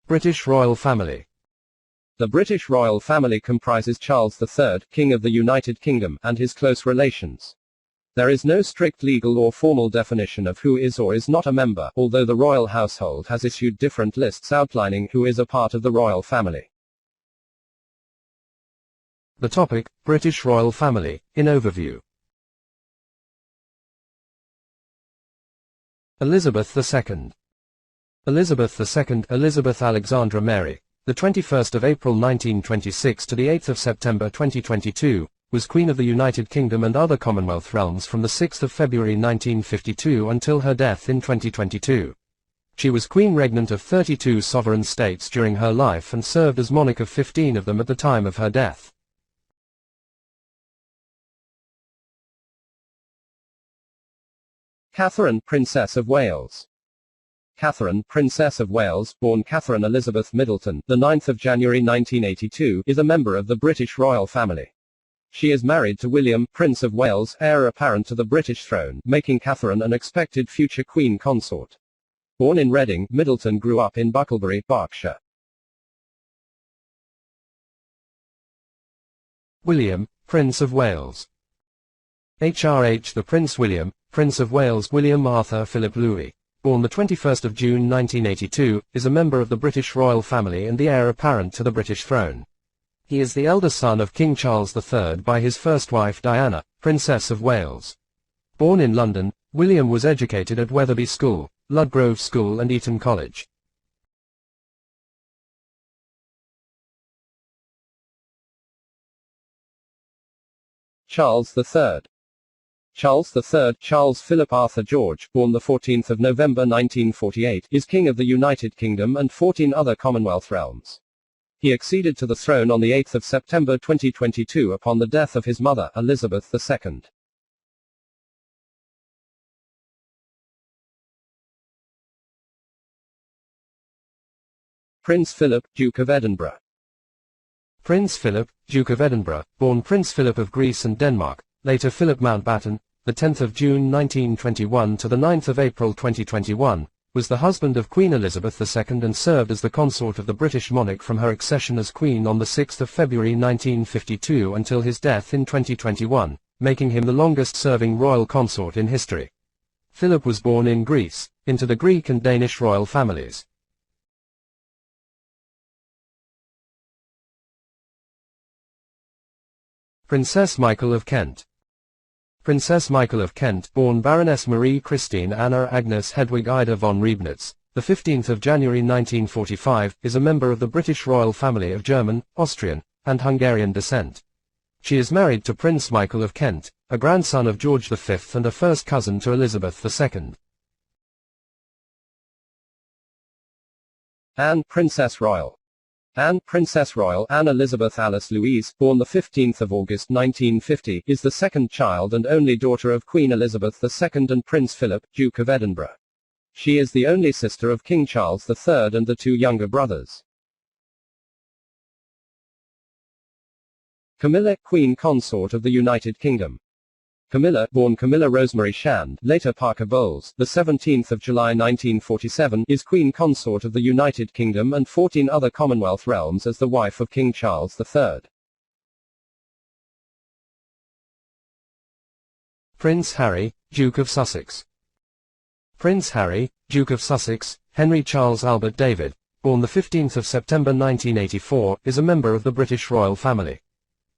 British royal family. The British royal family comprises Charles III, King of the United Kingdom, and his close relations. There is no strict legal or formal definition of who is or is not a member, although the royal household has issued different lists outlining who is a part of the royal family. The topic, British royal family, in overview. Elizabeth II. Elizabeth II, Elizabeth Alexandra Mary, the 21st of April 1926 to the 8th of September 2022, was Queen of the United Kingdom and other Commonwealth realms from the 6th of February 1952 until her death in 2022. She was Queen Regnant of 32 sovereign states during her life and served as monarch of 15 of them at the time of her death. Catherine, Princess of Wales. Catherine, Princess of Wales, born Catherine Elizabeth Middleton, the 9th of January 1982, is a member of the British royal family. She is married to William, Prince of Wales, heir apparent to the British throne, making Catherine an expected future queen consort. Born in Reading, Middleton grew up in Bucklebury, Berkshire. William, Prince of Wales. HRH the Prince William, Prince of Wales William Arthur Philip Louis, born the 21st of June 1982, is a member of the British royal family and the heir apparent to the British throne. He is the elder son of King Charles III by his first wife Diana, Princess of Wales. Born in London, William was educated at Wetherby School, Ludgrove School and Eton College. Charles III. Charles III, Charles Philip Arthur George, born the 14th of November 1948, is King of the United Kingdom and 14 other Commonwealth realms. He acceded to the throne on the 8th of September 2022 upon the death of his mother, Elizabeth II. Prince Philip, Duke of Edinburgh. Prince Philip, Duke of Edinburgh, born Prince Philip of Greece and Denmark, later Philip Mountbatten, the 10th of June 1921 to the 9th of April 2021, was the husband of Queen Elizabeth II and served as the consort of the British monarch from her accession as Queen on the 6th of February 1952 until his death in 2021, making him the longest-serving royal consort in history. Philip was born in Greece, into the Greek and Danish royal families. Princess Michael of Kent. Princess Michael of Kent, born Baroness Marie Christine Anna Agnes Hedwig Ida von Reibnitz, the 15th of January 1945, is a member of the British royal family of German, Austrian, and Hungarian descent. She is married to Prince Michael of Kent, a grandson of George V and a first cousin to Elizabeth II. Anne, Princess Royal. Anne, Princess Royal Anne Elizabeth Alice Louise, born the 15th of August 1950, is the second child and only daughter of Queen Elizabeth II and Prince Philip, Duke of Edinburgh. She is the only sister of King Charles III and the two younger brothers. Camilla, Queen Consort of the United Kingdom. Camilla, born Camilla Rosemary Shand, later Parker Bowles, the 17th of July 1947, is Queen Consort of the United Kingdom and 14 other Commonwealth realms as the wife of King Charles III. Prince Harry, Duke of Sussex. Prince Harry, Duke of Sussex, Henry Charles Albert David, born the 15th of September 1984, is a member of the British royal family.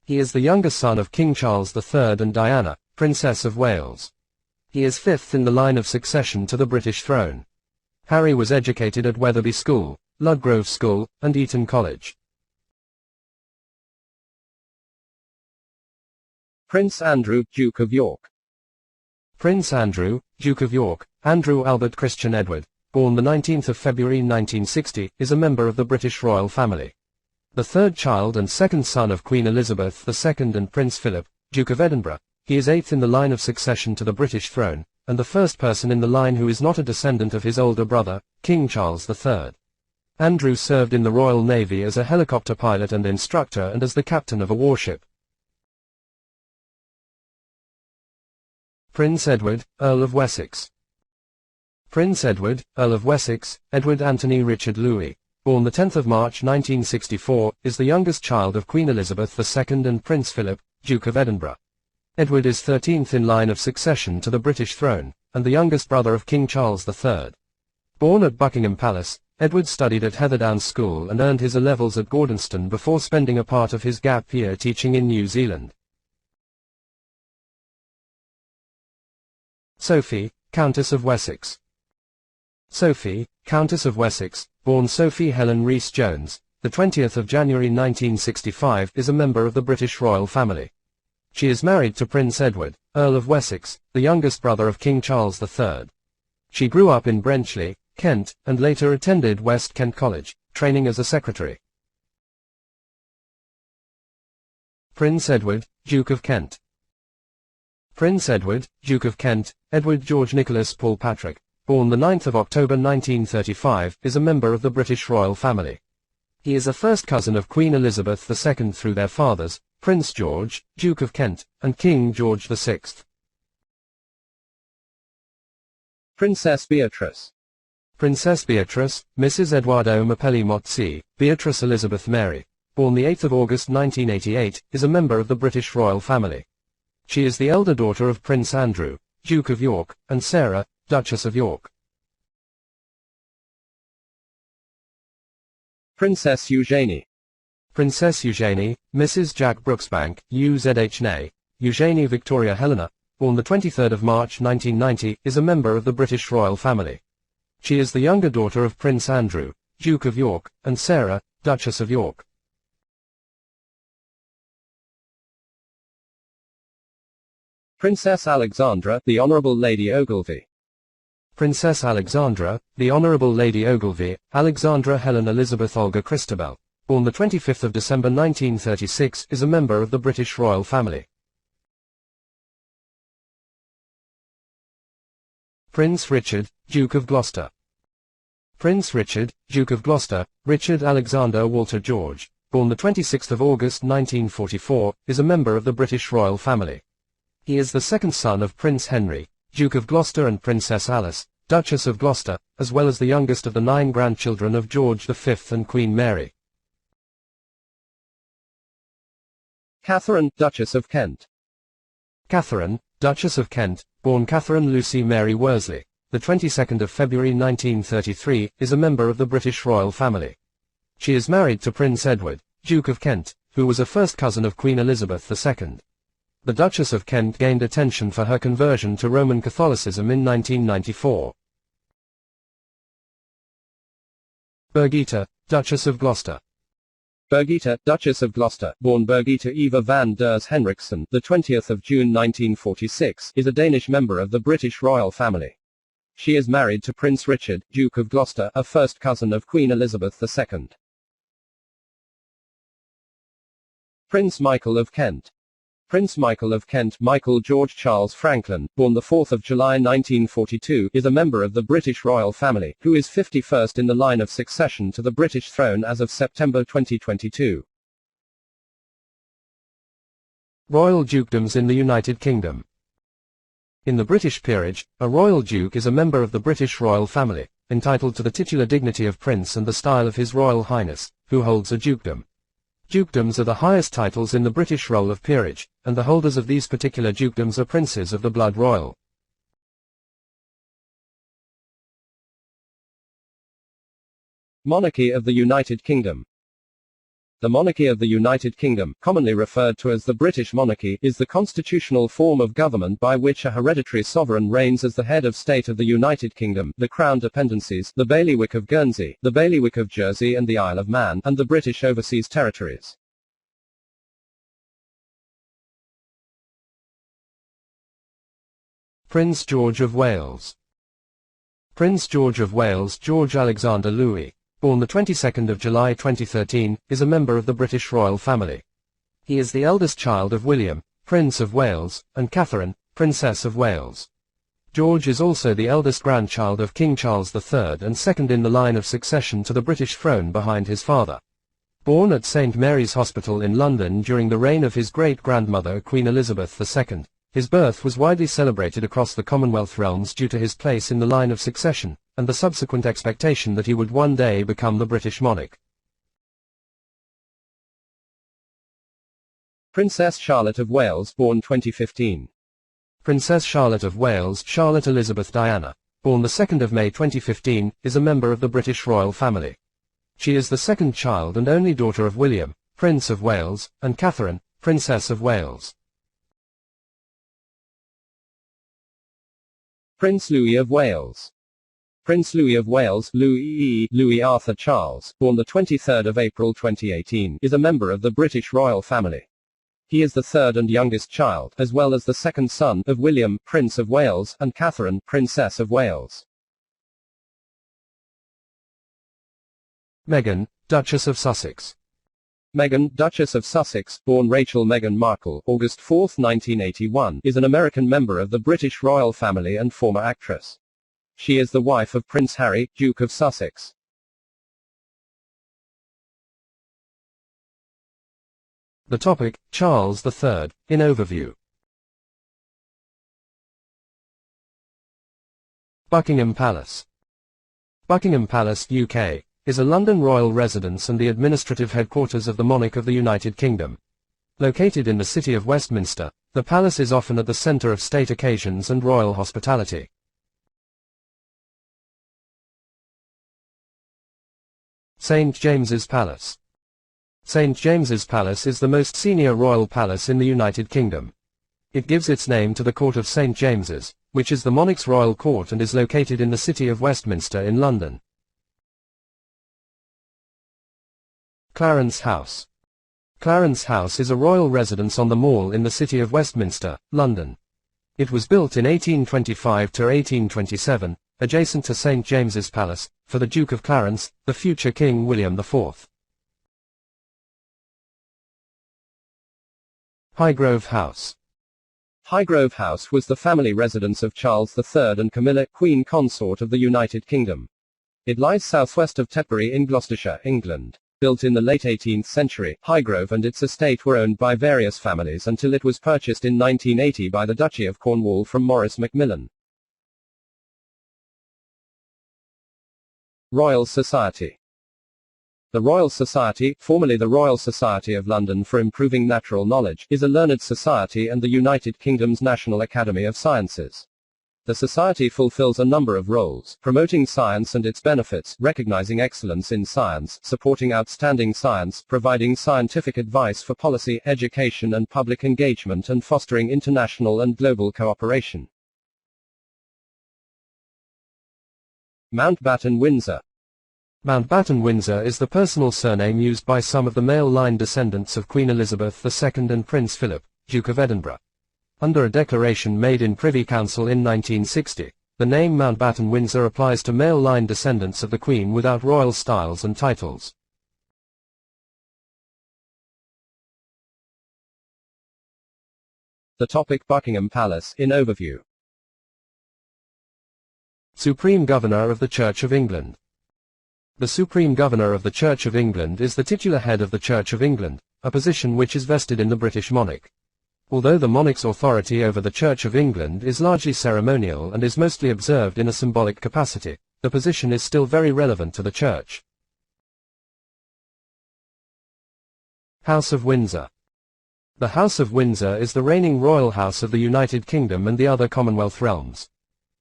He is the younger son of King Charles III and Diana, Princess of Wales. He is fifth in the line of succession to the British throne. Harry was educated at Wetherby School, Ludgrove School, and Eton College. Prince Andrew, Duke of York. Prince Andrew, Duke of York, Andrew Albert Christian Edward, born the 19th of February 1960, is a member of the British royal family. The third child and second son of Queen Elizabeth II and Prince Philip, Duke of Edinburgh, he is eighth in the line of succession to the British throne, and the first person in the line who is not a descendant of his older brother, King Charles III. Andrew served in the Royal Navy as a helicopter pilot and instructor and as the captain of a warship. Prince Edward, Earl of Wessex. Prince Edward, Earl of Wessex, Edward Anthony Richard Louis, born the 10th of March 1964, is the youngest child of Queen Elizabeth II and Prince Philip, Duke of Edinburgh. Edward is 13th in line of succession to the British throne, and the youngest brother of King Charles III. Born at Buckingham Palace, Edward studied at Heatherdown School and earned his A-levels at Gordonston before spending a part of his gap year teaching in New Zealand. Sophie, Countess of Wessex. Sophie, Countess of Wessex, born Sophie Helen Rhys-Jones, the 20th of January 1965, is a member of the British royal family. She is married to Prince Edward, Earl of Wessex, the youngest brother of King Charles III. She grew up in Brenchley, Kent, and later attended West Kent College, training as a secretary. Prince Edward, Duke of Kent. Prince Edward, Duke of Kent, Edward George Nicholas Paul Patrick, born the 9th of October 1935, is a member of the British royal family. He is a first cousin of Queen Elizabeth II through their fathers, Prince George, Duke of Kent, and King George VI. Princess Beatrice. Princess Beatrice, Mrs. Eduardo Mapelli Mozzi, Beatrice Elizabeth Mary, born the 8th of August 1988, is a member of the British royal family. She is the elder daughter of Prince Andrew, Duke of York, and Sarah, Duchess of York. Princess Eugenie. Princess Eugenie, Mrs. Jack Brooksbank, UZHNA, Eugenie Victoria Helena, born the 23rd of March 1990, is a member of the British royal family. She is the younger daughter of Prince Andrew, Duke of York, and Sarah, Duchess of York. Princess Alexandra, the Honourable Lady Ogilvy. Princess Alexandra, the Honourable Lady Ogilvy, Alexandra Helen Elizabeth Olga Christabel, born the 25th of December 1936, is a member of the British royal family. Prince Richard, Duke of Gloucester. Prince Richard, Duke of Gloucester, Richard Alexander Walter George, born the 26th of August 1944, is a member of the British royal family. He is the second son of Prince Henry, Duke of Gloucester, and Princess Alice, Duchess of Gloucester, as well as the youngest of the 9 grandchildren of George V and Queen Mary. Catherine, Duchess of Kent. Catherine, Duchess of Kent, born Catherine Lucy Mary Worsley, the 22nd of February 1933, is a member of the British royal family. She is married to Prince Edward, Duke of Kent, who was a first cousin of Queen Elizabeth II. The Duchess of Kent gained attention for her conversion to Roman Catholicism in 1994. Bergita, Duchess of Gloucester. Bergita, Duchess of Gloucester, born Bergita Eva van Ders Henriksen, the 20th of June 1946, is a Danish member of the British royal family. She is married to Prince Richard, Duke of Gloucester, a first cousin of Queen Elizabeth II. Prince Michael of Kent. Prince Michael of Kent, Michael George Charles Franklin, born the 4th of July 1942, is a member of the British royal family, who is 51st in the line of succession to the British throne as of September 2022. Royal dukedoms in the United Kingdom. In the British peerage, a royal duke is a member of the British royal family, entitled to the titular dignity of prince and the style of His Royal Highness, who holds a dukedom. Dukedoms are the highest titles in the British roll of peerage, and the holders of these particular dukedoms are princes of the blood royal. Monarchy of the United Kingdom. The monarchy of the United Kingdom, commonly referred to as the British monarchy, is the constitutional form of government by which a hereditary sovereign reigns as the head of state of the United Kingdom, the Crown Dependencies, the Bailiwick of Guernsey, the Bailiwick of Jersey and the Isle of Man, and the British Overseas Territories. Prince George of Wales. Prince George of Wales, George Alexander Louis, born the 22nd of July 2013, is a member of the British royal family. He is the eldest child of William, Prince of Wales, and Catherine, Princess of Wales. George is also the eldest grandchild of King Charles III and second in the line of succession to the British throne behind his father. Born at St Mary's Hospital in London during the reign of his great-grandmother Queen Elizabeth II, his birth was widely celebrated across the Commonwealth realms due to his place in the line of succession, and the subsequent expectation that he would one day become the British monarch. Princess Charlotte of Wales, born 2015. Princess Charlotte of Wales, Charlotte Elizabeth Diana, born the 2nd of May 2015, is a member of the British royal family. She is the second child and only daughter of William, Prince of Wales, and Catherine, Princess of Wales. Prince Louis of Wales. Prince Louis of Wales, Louis Arthur Charles, born the 23rd of April 2018, is a member of the British royal family. He is the third and youngest child, as well as the second son, of William, Prince of Wales, and Catherine, Princess of Wales. Meghan, Duchess of Sussex. Meghan, Duchess of Sussex, born Rachel Meghan Markle, August 4, 1981, is an American member of the British royal family and former actress. She is the wife of Prince Harry, Duke of Sussex. The topic, Charles III, in overview. Buckingham Palace. Buckingham Palace, UK, is a London royal residence and the administrative headquarters of the monarch of the United Kingdom. Located in the city of Westminster, the palace is often at the centre of state occasions and royal hospitality. St. James's Palace. St. James's Palace is the most senior royal palace in the United Kingdom. It gives its name to the Court of St. James's, which is the monarch's royal court and is located in the city of Westminster in London. Clarence House. Clarence House is a royal residence on the Mall in the city of Westminster, London. It was built in 1825 to 1827, adjacent to St. James's Palace, for the Duke of Clarence, the future King William IV. Highgrove House. Highgrove House was the family residence of Charles III and Camilla, Queen Consort of the United Kingdom. It lies southwest of Tetbury in Gloucestershire, England. Built in the late 18th century, Highgrove and its estate were owned by various families until it was purchased in 1980 by the Duchy of Cornwall from Maurice Macmillan. Royal Society. The Royal Society, formerly the Royal Society of London for Improving Natural Knowledge, is a learned society and the United Kingdom's National Academy of Sciences. The Society fulfills a number of roles, promoting science and its benefits, recognizing excellence in science, supporting outstanding science, providing scientific advice for policy, education and public engagement, and fostering international and global cooperation. Mountbatten Windsor. Mountbatten Windsor is the personal surname used by some of the male line descendants of Queen Elizabeth II and Prince Philip, Duke of Edinburgh. Under a declaration made in Privy Council in 1960, the name Mountbatten Windsor applies to male line descendants of the Queen without royal styles and titles. The topic, Buckingham Palace, in overview. Supreme Governor of the Church of England. The Supreme Governor of the Church of England is the titular head of the Church of England, a position which is vested in the British monarch. Although the monarch's authority over the Church of England is largely ceremonial and is mostly observed in a symbolic capacity, the position is still very relevant to the Church. House of Windsor. The House of Windsor is the reigning royal house of the United Kingdom and the other Commonwealth realms.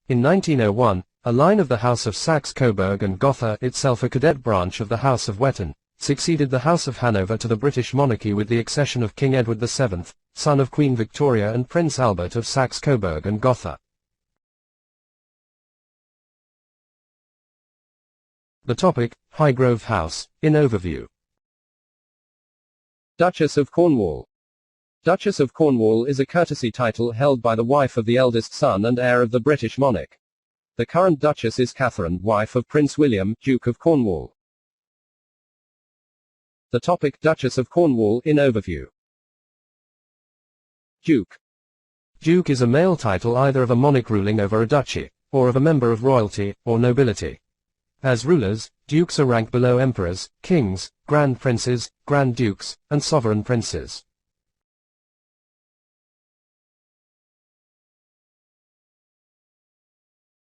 In 1901, a line of the House of Saxe-Coburg and Gotha, itself a cadet branch of the House of Wettin, succeeded the House of Hanover to the British monarchy with the accession of King Edward VII, son of Queen Victoria and Prince Albert of Saxe-Coburg and Gotha. The topic, Highgrove House, in overview. Duchess of Cornwall. Duchess of Cornwall is a courtesy title held by the wife of the eldest son and heir of the British monarch. The current Duchess is Catherine, wife of Prince William, Duke of Cornwall. The topic, Duchess of Cornwall, in overview. Duke. Duke is a male title either of a monarch ruling over a duchy, or of a member of royalty, or nobility. As rulers, dukes are ranked below emperors, kings, grand princes, grand dukes, and sovereign princes.